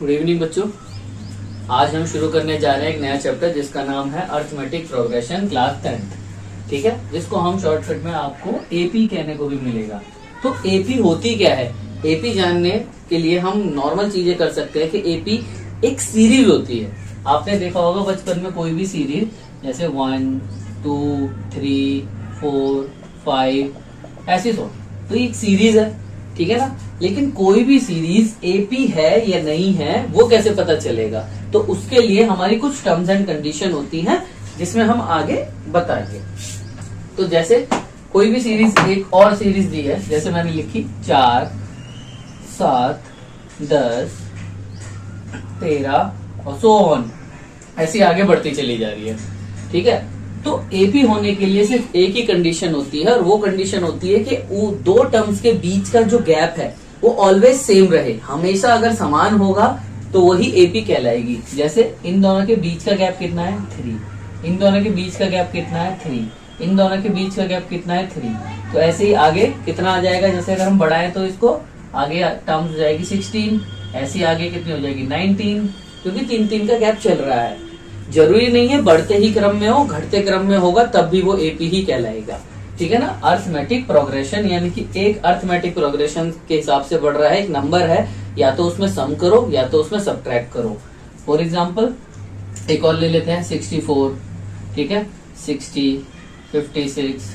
Good evening बच्चों। आज हम शुरू करने जा रहे हैं एक नया चैप्टर जिसका नाम है अर्थमेटिक प्रोग्रेशन क्लास 10th। ठीक है, जिसको हम शॉर्टकट में आपको एपी कहने को भी मिलेगा। तो एपी होती क्या है, एपी जानने के लिए हम नॉर्मल चीजें कर सकते हैं कि एपी एक सीरीज होती है। आपने देखा होगा बचपन में कोई भी सीरीज, जैसे 1 2 3 4 5 ऐसी सो, तो ये एक सीरीज है, ठीक है ना। लेकिन कोई भी सीरीज एपी है या नहीं है वो कैसे पता चलेगा, तो उसके लिए हमारी कुछ टर्म्स एंड कंडीशन होती हैं जिसमें हम आगे बताएंगे। तो जैसे कोई भी सीरीज, एक और सीरीज दी है, जैसे मैंने लिखी 4 7 10 13 और सो ऑन, ऐसी आगे बढ़ती चली जा रही है, ठीक है। तो एपी होने के लिए सिर्फ एक ही कंडीशन होती है, और वो कंडीशन होती है कि वो दो टर्म्स के बीच का जो गैप है वो ऑलवेज सेम रहे, हमेशा अगर समान होगा तो वही एपी कहलाएगी। जैसे इन दोनों के बीच का गैप कितना है 3, इन दोनों के बीच का गैप कितना है 3, इन दोनों के बीच का गैप कितना है 3। तो ऐसे ही आगे कितना आ जाएगा, जैसे अगर हम बढ़ाएं तो इसको आगे टर्म्स हो जाएगी 16, ऐसी आगे कितनी हो जाएगी 19, क्योंकि 3 का गैप चल रहा है। जरूरी नहीं है बढ़ते ही क्रम में हो, घटते क्रम में होगा तब भी वो एपी ही कहलाएगा, ठीक है ना। अर्थमेटिक प्रोग्रेशन यानी कि एक अर्थमेटिक प्रोग्रेशन के हिसाब से बढ़ रहा है, एक नंबर है, या तो उसमें सम करो या तो उसमें सब्ट्रैक्ट करो। फॉर एग्जांपल एक और ले लेते हैं 64, ठीक है, 60 56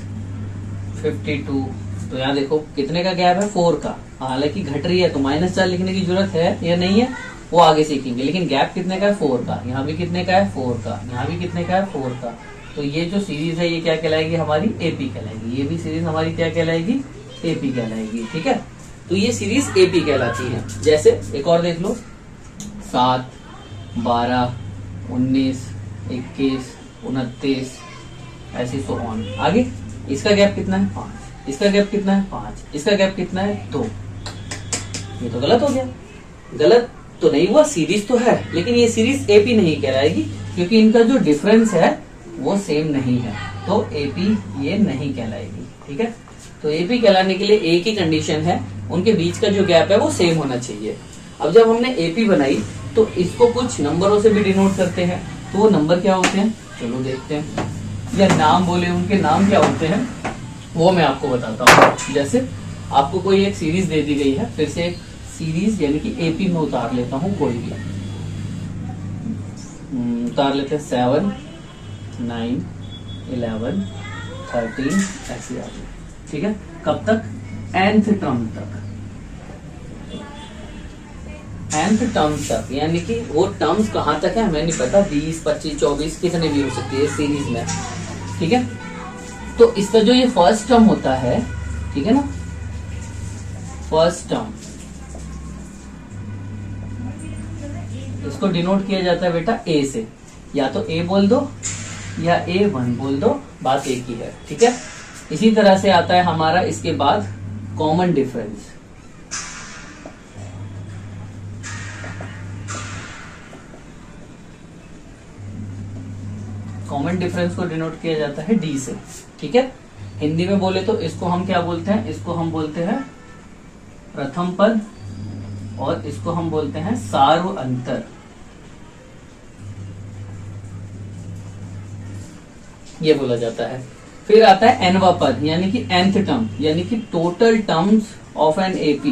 52। तो यहाँ देखो कितने का गैप है 4 का, हालांकि घट रही है तो -4 लिखने की जरूरत है या नहीं है वो आगे सीखेंगे, लेकिन गैप कितने का है 4 का, यहाँ भी कितने का है 4 का, यहाँ भी कितने का है 4 का। तो ये जो सीरीज है ये क्या कहलाएगी, हमारी एपी कहलाएगी। ये भी सीरीज हमारी क्या कहलाएगी, एपी कहलाएगी, ठीक है। तो ये सीरीज एपी कहलाती है। जैसे एक और देख लो 7 12 19 21 29 ऐसी सो ऑन। आगे इसका गैप कितना है 5, इसका गैप कितना है 5, इसका गैप कितना है 2। ये तो गलत हो गया, गलत तो नहीं हुआ, सीरीज तो है लेकिन ये सीरीज एपी नहीं कहलाएगी क्योंकि इनका जो डिफरेंस है वो सेम नहीं है, तो एपी ये नहीं कहलाएगी, ठीक है। तो एपी कहलाने के लिए एक ही कंडीशन है, उनके बीच का जो गैप है वो सेम होना चाहिए। अब जब हमने एपी बनाई तो इसको कुछ नंबरों से भी डिनोट करते हैं, तो वो नंबर क्या होते हैं चलो देखते हैं, या नाम बोले उनके नाम क्या होते हैं वो मैं आपको बताता हूँ। जैसे आपको कोई एक सीरीज दे दी गई है, फिर से एक सीरीज यानी कि एपी में उतार लेता हूँ, कोई भी उतार लेते हैं 7 9 11 13 ऐसे आगे, ठीक है। कब तक, nth टर्म तक, nth टर्म तक, यानी कि वो टर्म्स कहाँ तक है हमें नहीं पता, 20 25 24 कितने भी हो सकती है सीरीज में, ठीक है। तो इसका जो ये फर्स्ट टर्म होता है, ठीक है ना, फर्स्ट टर्म, इसको डिनोट किया जाता है बेटा ए से, या तो ए बोल दो या A1 बोल दो, बात एक ही है, ठीक है। इसी तरह से आता है हमारा इसके बाद कॉमन डिफरेंस। कॉमन डिफरेंस को डिनोट किया जाता है D से, ठीक है। हिंदी में बोले तो इसको हम क्या बोलते हैं, इसको हम बोलते हैं प्रथम पद, और इसको हम बोलते हैं सार्व अंतर। ये बोला जाता है। फिर आता है nवा पद यानी कि nth टर्म, यानी कि total terms of an AP.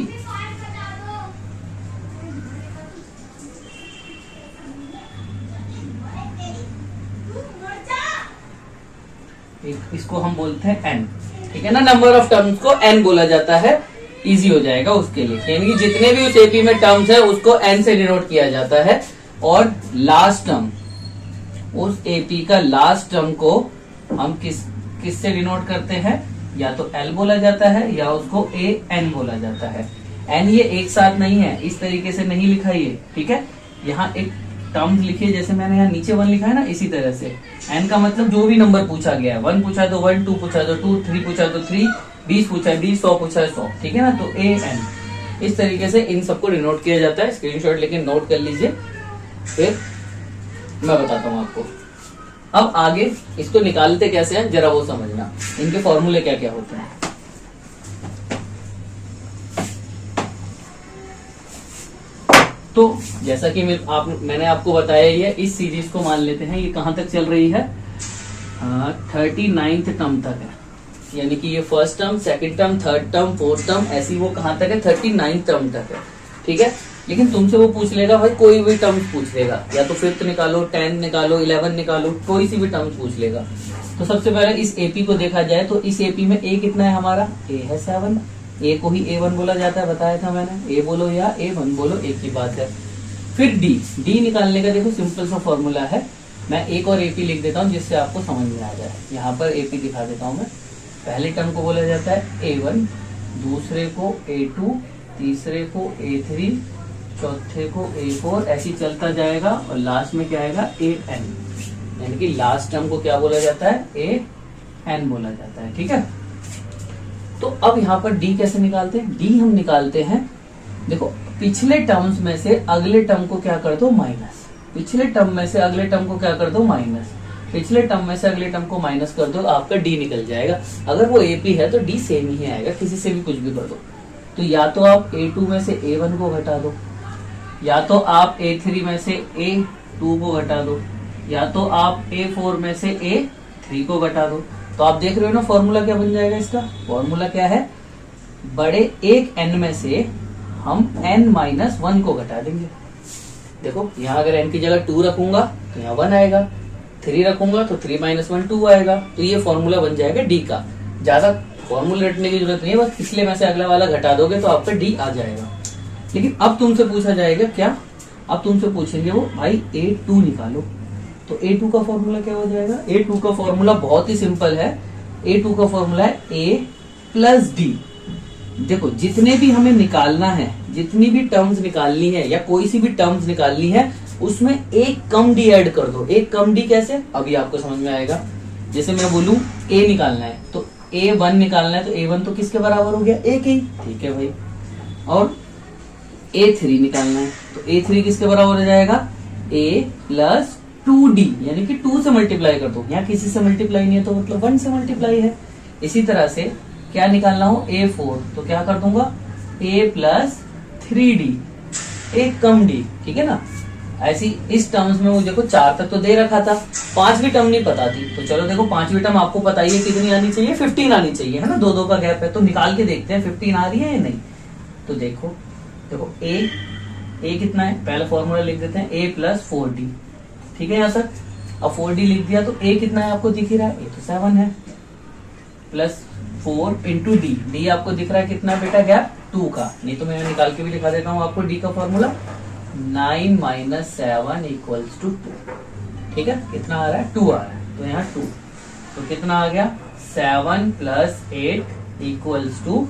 इसको हम बोलते हैं n, ठीक है ना। नंबर ऑफ टर्म्स को n बोला जाता है, इजी हो जाएगा उसके लिए, यानी कि जितने भी उस एपी में टर्म्स है उसको n से डिनोट किया जाता है। और लास्ट टर्म, उस एपी का लास्ट टर्म को हम किस से डिनोट करते हैं, या तो L बोला जाता है या उसको AN बोला जाता है। N ये एक साथ नहीं है, इस तरीके से नहीं लिखा ये, ठीक है। यहाँ एक टर्म्स लिखिए, जैसे मैंने यहाँ नीचे 1 लिखा है ना, इसी तरह से N का मतलब जो भी नंबर पूछा गया है, 1 पूछा तो 1, 2 पूछा तो 2, 3 पूछा तो 3, 20 पूछा है 20, 100 पूछा है 100, ठीक है ना। तो AN इस तरीके से इन सबको डिनोट किया जाता है। स्क्रीनशॉट लेके नोट कर लीजिए, फिर मैं बताता हूँ आपको। अब आगे इसको निकालते कैसे हैं जरा वो समझना, इनके फॉर्मूले क्या क्या होते हैं। तो जैसा कि मैंने आपको बताया ही है, इस सीरीज को मान लेते हैं ये कहाँ तक चल रही है, 39th टर्म तक है, यानी कि ये first term, second term, third term, fourth term, ऐसी वो कहाँ तक है, 39th टर्म तक है। ठीक है, लेकिन तुमसे वो पूछ लेगा भाई, कोई भी टर्म पूछ लेगा, या तो 5th निकालो, 10 निकालो, 11 निकालो, कोई सी भी टर्म पूछ लेगा। तो सबसे पहले इस एपी को देखा जाए तो इस एपी में ए कितना है हमारा, ए है 7, ए को ही A1 बोला जाता है, बताया था मैंने, ए बोलो या A1 बोलो एक ही बात है। फिर डी निकालने का देखो सिंपल सा फॉर्मूला है, मैं एक और एपी लिख देता हूँ जिससे आपको समझ में आ जाए। यहाँ पर एपी दिखा देता हूँ मैं। पहले टर्म को बोला जाता है A1, दूसरे को A2, तीसरे को A3, चौथे को A4, ऐसी चलता जाएगा और लास्ट में क्या आएगा AN, यानी कि लास्ट टर्म को क्या बोला जाता है, AN बोला जाता है। ठीक है, तो अब यहाँ पर डी कैसे निकालते हैं, डी हम निकालते हैं, देखो पिछले टर्म्स में से अगले टर्म को क्या कर दो माइनस, पिछले टर्म में से अगले टर्म को क्या कर दो माइनस, पिछले टर्म में से अगले टर्म को माइनस कर दो, आपका डी निकल जाएगा। अगर वो एपी है तो डी सेम ही आएगा, किसी से भी कुछ भी कर दो। तो या तो आप A2 में से A1 को घटा दो, या तो आप A3 में से A2 को घटा दो, या तो आप A4 में से A3 को घटा दो। तो आप देख रहे हो ना फॉर्मूला क्या बन जाएगा, इसका फॉर्मूला क्या है, बड़े एक n में से हम n-1 को घटा देंगे। देखो यहाँ अगर n की जगह 2 रखूंगा तो यहाँ 1 आएगा, 3 रखूंगा तो 3-1 2 आएगा। तो ये फॉर्मूला बन जाएगा डी का। ज्यादा फॉर्मूला रटने की जरूरत नहीं है, बस पिछले में से अगला वाला घटा दोगे तो आपका डी आ जाएगा। लेकिन अब तुमसे पूछा जाएगा क्या, अब तुमसे पूछेंगे वो भाई A2 निकालो, तो A2 का फॉर्मूला क्या हो जाएगा, A2 का फॉर्मूला बहुत ही सिंपल है, A2 का फॉर्मूला है A प्लस डी। देखो जितने भी हमें निकालना है, जितनी भी टर्म्स निकालनी है या कोई सी भी टर्म्स निकालनी है, उसमें एक कम डी ऐड कर दो। एक कम डी कैसे, अभी आपको समझ में आएगा। जैसे मैं बोलूं A निकालना है तो A1 निकालना है, तो A1 तो किसके बराबर हो गया, A के ही, ठीक है भाई। और A3 निकालना है तो A3 किसके बराबर हो जाएगा, A प्लस 2D, यानी कि 2 से मल्टीप्लाई कर दो। यहाँ किसी से मल्टीप्लाई नहीं है तो मतलब 1 से मल्टीप्लाई है। इसी तरह से क्या निकालना हो, A4, तो क्या कर दूंगा A प्लस 3D, एक कम D, ठीक है ना। ऐसी इस टर्म्स में वो देखो 4 तक तो दे रखा था, 5वीं टर्म नहीं पता थी, तो चलो देखो 5वीं टर्म आपको पता ही है कितनी आनी चाहिए, 15 आनी चाहिए, है ना, 2-2 का गैप है। तो निकाल के देखते हैं 15 आ रही है या नहीं। तो देखो A कितना है, पहले फॉर्मूला लिख देते हैं A प्लस 4D, ठीक है यहाँ तक। अब 4D लिख दिया तो A कितना है आपको दिख ही रहा है, A तो 7 है, प्लस 4 इंटू डी, डी आपको दिख रहा है कितना बेटा, गैप 2 का। नहीं तो मैं निकाल के भी दिखा देता हूँ आपको डी का फॉर्मूला, 9 - 7 = 2, ठीक है। कितना आ रहा है, 2 आ रहा है, तो यहाँ 2, तो कितना आ गया 7 + 8 =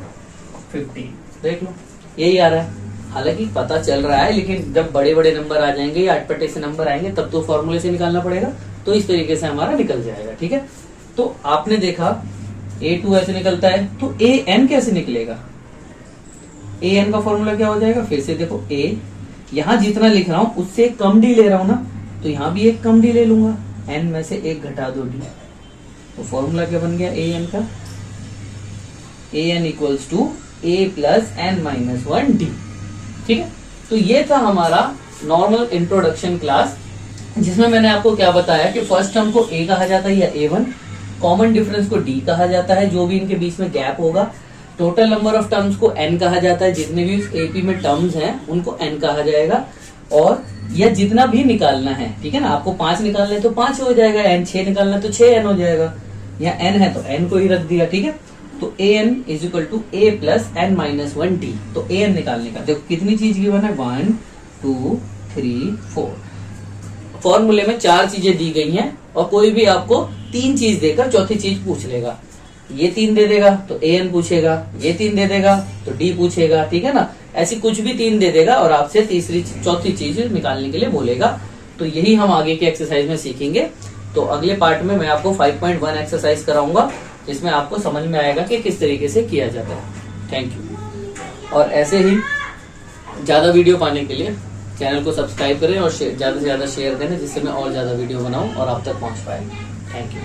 15। देख लो यही आ रहा है। हालांकि पता चल रहा है, लेकिन जब बड़े बड़े नंबर आ जाएंगे या अटपटे से नंबर आएंगे तब तो फॉर्मूले से निकालना पड़ेगा, तो इस तरीके से हमारा निकल जाएगा, ठीक है। तो आपने देखा A2 ऐसे निकलता है, तो AN कैसे निकलेगा, AN का फॉर्मूला क्या हो जाएगा, फिर से देखो A, यहाँ जितना लिख रहा हूं उससे एक कम डी ले रहा हूं ना, तो यहाँ भी एक कम डी ले लूंगा, N में से एक घटा दो डी, तो फॉर्मूला क्या बन गया AN का, AN = A + n-1D, ठीक है। तो ये था हमारा नॉर्मल इंट्रोडक्शन क्लास, जिसमें मैंने आपको क्या बताया कि फर्स्ट टर्म को A कहा जाता है या A1, कॉमन डिफरेंस को D कहा जाता है, जो भी इनके बीच में गैप होगा, टोटल नंबर ऑफ टर्म्स को N कहा जाता है, जितने भी उस AP में टर्म्स हैं उनको N कहा जाएगा, और यह जितना भी निकालना है, ठीक है ना। आपको 5 निकालना है तो 5 हो जाएगा, N 6 निकालना है तो 6N हो जाएगा, यहाँ N है तो N को ही रख दिया, ठीक है। तो AN = A + n-1D, तो AN निकालने का देखो कितनी चीज गिवन है, 1 2 3 4, फॉर्मूले में 4 चीजें दी गई हैं, और कोई भी आपको 3 चीज देकर चौथी चीज पूछ लेगा। ये 3 दे देगा तो AN पूछेगा, ये 3 दे देगा तो D पूछेगा, ठीक है ना। ऐसी कुछ भी 3 दे देगा और आपसे चौथी चीज निकालने के लिए बोलेगा। तो यही हम आगे के एक्सरसाइज में सीखेंगे। तो अगले पार्ट में मैं आपको 5.1 एक्सरसाइज कराऊंगा, जिसमें आपको समझ में आएगा कि किस तरीके से किया जाता है। Thank you. और ऐसे ही ज्यादा वीडियो पाने के लिए चैनल को सब्सक्राइब करें और ज्यादा से ज्यादा शेयर करें, जिससे मैं और ज्यादा वीडियो बनाऊं और आप तक पहुंच पाए। Thank you.